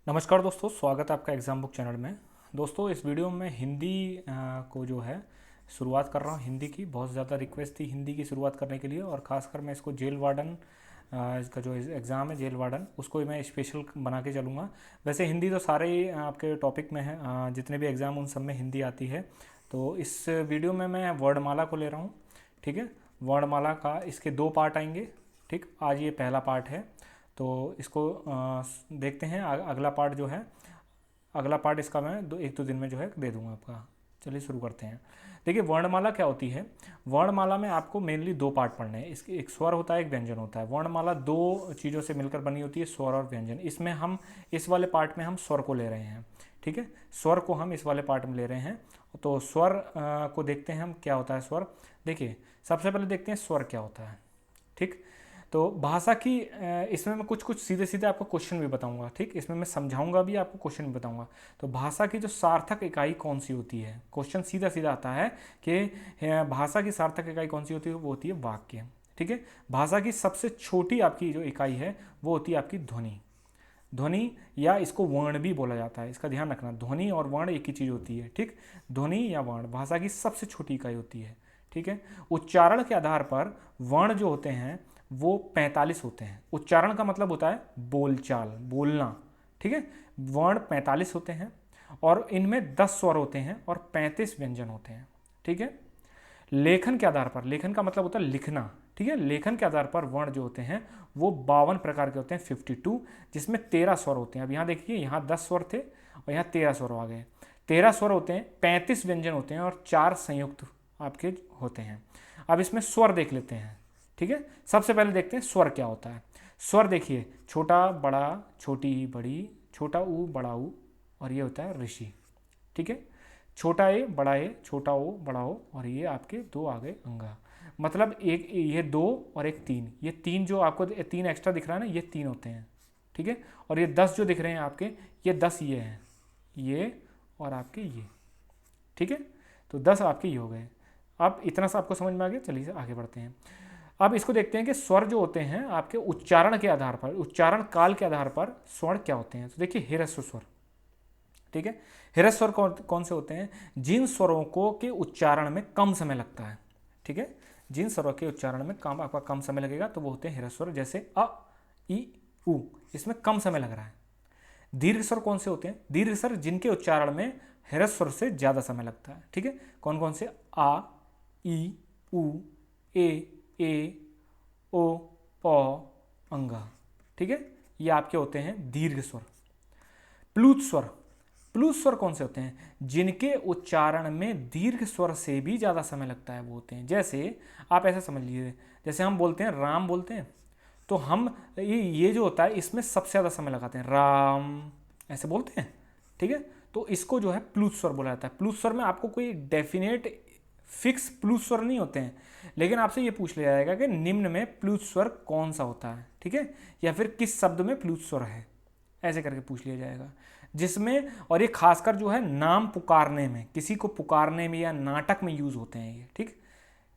नमस्कार दोस्तों, स्वागत है आपका एग्ज़ाम बुक चैनल में। दोस्तों, इस वीडियो में हिंदी को जो है शुरुआत कर रहा हूँ। हिंदी की बहुत ज़्यादा रिक्वेस्ट थी हिंदी की शुरुआत करने के लिए, और ख़ासकर मैं इसको जेल वार्डन इसका जो एग्ज़ाम है जेल वार्डन उसको मैं स्पेशल बना के चलूँगा। वैसे हिंदी तो सारे ही आपके टॉपिक में है, जितने भी एग्ज़ाम उन सब में हिंदी आती है। तो इस वीडियो में मैं वर्णमाला को ले रहा हूँ। ठीक है, वर्णमाला का इसके दो पार्ट आएंगे। ठीक, आज ये पहला पार्ट है, तो इसको देखते हैं। अगला पार्ट जो है, अगला पार्ट इसका मैं एक दो दिन में जो है दे दूंगा आपका। चलिए शुरू करते हैं। देखिए, वर्णमाला क्या होती है। वर्णमाला में आपको मेनली दो पार्ट पढ़ने हैं। इसके एक स्वर होता है, एक व्यंजन होता है। वर्णमाला दो चीज़ों से मिलकर बनी होती है, स्वर और व्यंजन। इसमें हम इस वाले पार्ट में हम स्वर को ले रहे हैं। ठीक है, स्वर को हम इस वाले पार्ट में ले रहे हैं। तो स्वर को देखते हैं हम, क्या होता है स्वर। देखिए, सबसे पहले देखते हैं स्वर क्या होता है। ठीक, तो भाषा की इसमें मैं कुछ कुछ सीधे सीधे आपको क्वेश्चन भी बताऊंगा। ठीक, इसमें मैं समझाऊंगा भी, आपको क्वेश्चन भी बताऊंगा। तो भाषा की जो सार्थक इकाई कौन सी होती है, क्वेश्चन सीधा सीधा आता है कि भाषा की सार्थक इकाई कौन सी होती है, वो होती है वाक्य। ठीक है, भाषा की सबसे छोटी आपकी जो इकाई है वो होती है आपकी ध्वनि। ध्वनि, या इसको वर्ण भी बोला जाता है, इसका ध्यान रखना। ध्वनि और वर्ण एक ही चीज़ होती है। ठीक, ध्वनि या वर्ण भाषा की सबसे छोटी इकाई होती है। ठीक है, उच्चारण के आधार पर वर्ण जो होते हैं वो 45 होते हैं। उच्चारण का मतलब होता है बोलचाल, बोलना। ठीक है, वर्ण 45 होते हैं और इनमें 10 स्वर होते हैं और 35 व्यंजन होते हैं। ठीक है, लेखन के आधार पर, लेखन का मतलब होता है लिखना। ठीक है, लेखन के आधार पर वर्ण जो होते हैं वो 52 प्रकार के होते हैं, 52, जिसमें 13 स्वर होते हैं। अब यहाँ देखिए, यहाँ 10 स्वर थे और यहाँ 13 स्वर आ गए। 13 स्वर होते हैं, 35 व्यंजन होते हैं और 4 संयुक्त आपके होते हैं। अब इसमें स्वर देख लेते हैं। ठीक है, सबसे पहले देखते हैं स्वर क्या होता है। स्वर देखिए, छोटा बड़ा, छोटी बड़ी, छोटा ऊ बड़ा ऊ, और ये होता है ऋषि। ठीक है, छोटा ए बड़ा ए, छोटा ओ बड़ा ओ, और ये आपके दो आ गए अंगा। मतलब एक ये दो और एक तीन, ये तीन जो आपको तीन एक्स्ट्रा दिख रहा है ना, ये तीन होते हैं। ठीक है, और ये 10 जो दिख रहे हैं आपके, ये 10 ये हैं, ये और आपके ये। ठीक है, तो 10 आपके ये हो गए। अब इतना सा आपको समझ में आ गया। चलिए आगे बढ़ते हैं। अब इसको देखते हैं कि स्वर जो होते हैं आपके उच्चारण के आधार पर, उच्चारण काल के आधार पर स्वर क्या होते हैं। तो देखिए, ह्रस्व स्वर। ठीक है, ह्रस्व स्वर कौन से होते हैं, जिन स्वरों को के उच्चारण में कम समय लगता है। ठीक है, जिन स्वरों के उच्चारण में आपका कम समय लगेगा तो वो होते हैं ह्रस्व स्वर। जैसे अ, ई, उ, इसमें कम समय लग रहा है। दीर्घ स्वर कौन से होते हैं, दीर्घ स्वर जिनके उच्चारण में ह्रस्व स्वर से ज्यादा समय लगता है। ठीक है, कौन कौन से, आ, ई, उ, ए, ओ, प, अंगा। ठीक है, ये आपके होते हैं दीर्घ स्वर। प्लुत स्वर, प्लुत स्वर कौन से होते हैं, जिनके उच्चारण में दीर्घ स्वर से भी ज्यादा समय लगता है, वो होते हैं। जैसे आप ऐसा समझ लीजिए, जैसे हम बोलते हैं राम बोलते हैं, तो हम ये जो होता है इसमें सबसे ज्यादा समय लगाते हैं, राम ऐसे बोलते हैं। ठीक है, तो इसको जो है प्लुत स्वर बोला जाता है। प्लुत स्वर में आपको कोई डेफिनेट फिक्स प्लुत स्वर नहीं होते हैं, लेकिन आपसे ये पूछ लिया जाएगा कि निम्न में प्लुत स्वर कौन सा होता है। ठीक है, या फिर किस शब्द में प्लुत स्वर है, ऐसे करके पूछ लिया जाएगा। जिसमें, और ये खासकर जो है नाम पुकारने में, किसी को पुकारने में या नाटक में यूज होते हैं ये। ठीक,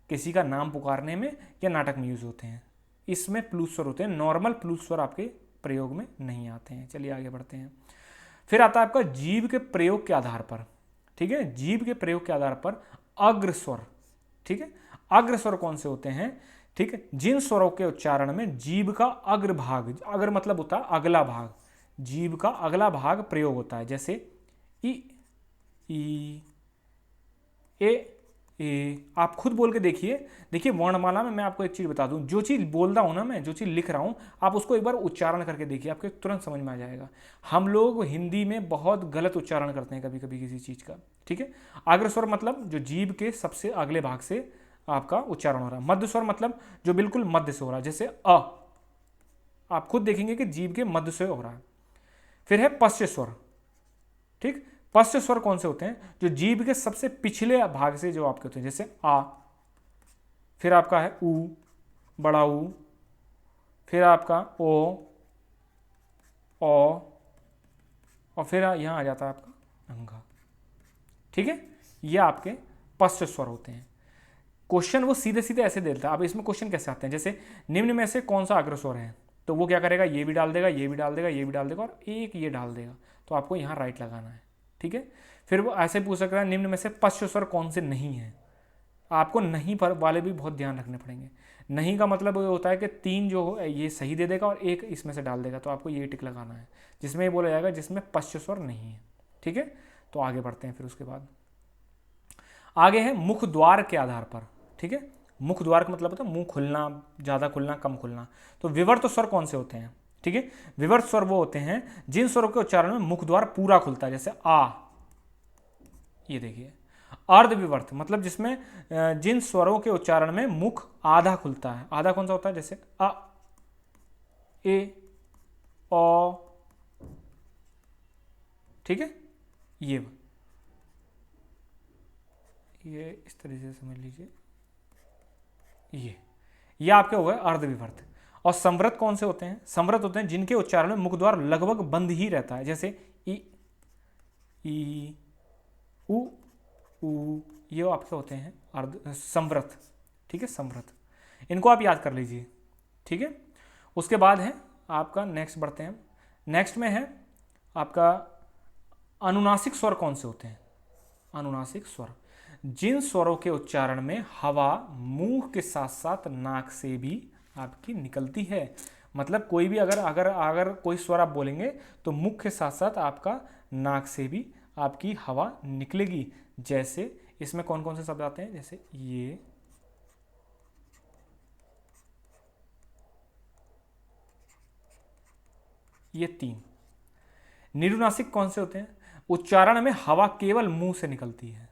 किसी का नाम पुकारने में या नाटक में यूज होते हैं, इसमें प्लुत स्वर होते हैं। नॉर्मल प्लुत स्वर आपके प्रयोग में नहीं आते हैं। चलिए आगे बढ़ते हैं। फिर आता है आपका जीव के प्रयोग के आधार पर। ठीक है, जीव के प्रयोग के आधार पर अग्रस्वर। ठीक है, अग्रस्वर कौन से होते हैं, ठीक है, जिन स्वरों के उच्चारण में जीभ का अग्रभाग, अग्र मतलब होता है अगला भाग, जीभ का अगला भाग प्रयोग होता है। जैसे ई, ए, आप खुद बोल के देखिए। देखिए, वर्णमाला में मैं आपको एक चीज बता दूं, जो चीज बोल रहा हूं ना मैं, जो चीज लिख रहा हूं, आप उसको एक बार उच्चारण करके देखिए, आपको तुरंत समझ में आ जाएगा। हम लोग हिंदी में बहुत गलत उच्चारण करते हैं कभी कभी किसी चीज का। ठीक है, अग्रस्वर मतलब जो जीभ के सबसे अगले भाग से आपका उच्चारण हो रहा है। मध्य स्वर मतलब जो बिल्कुल मध्य से हो रहा है, जैसे अ, आप खुद देखेंगे कि जीभ के मध्य से हो रहा है। फिर है पश्च स्वर। ठीक, पश्च स्वर कौन से होते हैं, जो जीभ के सबसे पिछले भाग से जो आपके होते हैं, जैसे आ, फिर आपका है ऊ, बड़ा ऊ, फिर आपका ओ, और फिर यहां आ जाता है आपका अंगा। ठीक है, ये आपके पश्च स्वर होते हैं। क्वेश्चन वो सीधे सीधे ऐसे देता है। अब इसमें क्वेश्चन कैसे आते हैं, जैसे निम्न में से कौन सा अग्रस्वर है, तो वो क्या करेगा, ये भी डाल देगा, ये भी डाल देगा, ये भी डाल देगा और एक ये डाल देगा। तो आपको यहाँ राइट लगाना है, ठीक है। फिर वो ऐसे पूछ सकता है निम्न में से पश्च स्वर कौन से नहीं है। आपको नहीं पर वाले भी बहुत ध्यान रखने पड़ेंगे। नहीं का मतलब ये होता है कि 3 जो हो ये सही दे देगा और एक इसमें से डाल देगा, तो आपको ये टिक लगाना है जिसमें ये बोला जाएगा जिसमें पश्च स्वर नहीं है, ठीक है। तो आगे बढ़ते हैं। फिर उसके बाद आगे है मुख द्वार के आधार पर, ठीक है। मुख द्वार का मतलब होता है मुंह खुलना, ज़्यादा खुलना, कम खुलना। तो विवर्त स्वर कौन से होते हैं, ठीक है। विवर्त स्वर वो होते हैं जिन स्वरों के उच्चारण में मुख द्वार पूरा खुलता है, जैसे आ, ये देखिए। अर्ध विवर्त मतलब जिसमें जिन स्वरों के उच्चारण में मुख आधा खुलता है। आधा कौन सा होता है, जैसे अ, ए, ओ, ठीक है। ये इस तरह से समझ लीजिए। ये आपके हो गए अर्ध विवर्त। और संवृत कौन से होते हैं, संवृत होते हैं जिनके उच्चारण में मुख द्वार लगभग बंद ही रहता है, जैसे ई, उ, ये आपके होते हैं अर्ध संवृत, ठीक है, संवृत। इनको आप याद कर लीजिए, ठीक है। उसके बाद है आपका नेक्स्ट, बढ़ते हैं। नेक्स्ट में है आपका अनुनासिक स्वर कौन से होते हैं। अनुनासिक स्वर जिन स्वरों के उच्चारण में हवा मुंह के साथ साथ नाक से भी आपकी निकलती है। मतलब कोई भी अगर कोई स्वर आप बोलेंगे तो मुख के साथ साथ आपका नाक से भी आपकी हवा निकलेगी। जैसे इसमें कौन कौन से शब्द आते हैं, जैसे ये 3। निरुनासिक कौन से होते हैं, उच्चारण में हवा केवल मुंह से निकलती है,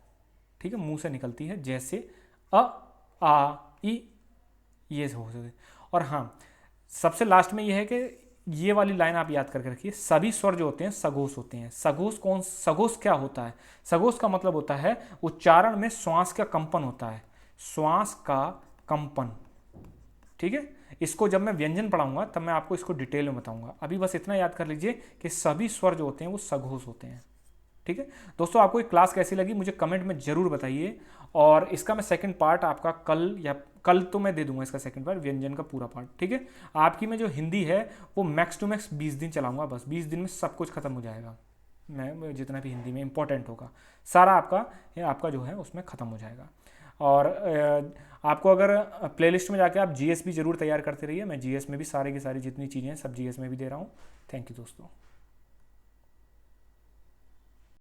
ठीक है, मुंह से निकलती है, जैसे अ, आ, ई, ये हो सके। और हाँ, सबसे लास्ट में ये है कि ये वाली लाइन आप याद करके रखिए, सभी स्वर जो होते हैं सघोष होते हैं। सघोष क्या होता है, सघोष का मतलब होता है उच्चारण में श्वास का कंपन होता है, श्वास का कंपन, ठीक है। इसको जब मैं व्यंजन पढ़ाऊंगा तब मैं आपको इसको डिटेल में बताऊंगा। अभी बस इतना याद कर लीजिए कि सभी स्वर जो होते हैं वो सघोष होते हैं, ठीक है। दोस्तों आपको ये क्लास कैसी लगी मुझे कमेंट में जरूर बताइए। और इसका मैं सेकंड पार्ट आपका कल तो मैं दे दूंगा इसका सेकंड पार्ट, व्यंजन का पूरा पार्ट, ठीक है। आपकी में जो हिंदी है वो मैक्स टू मैक्स 20 दिन चलाऊंगा, बस 20 दिन में सब कुछ खत्म हो जाएगा। मैं जितना भी हिंदी में इंपॉर्टेंट होगा सारा आपका जो है उसमें ख़त्म हो जाएगा। और आपको अगर प्लेलिस्ट में जाके आप जीएस भी जरूर तैयार करते रहिए। मैं जीएस में भी सारी की सारी जितनी चीज़ें हैं सब जीएस में भी दे रहा हूँ। थैंक यू दोस्तों।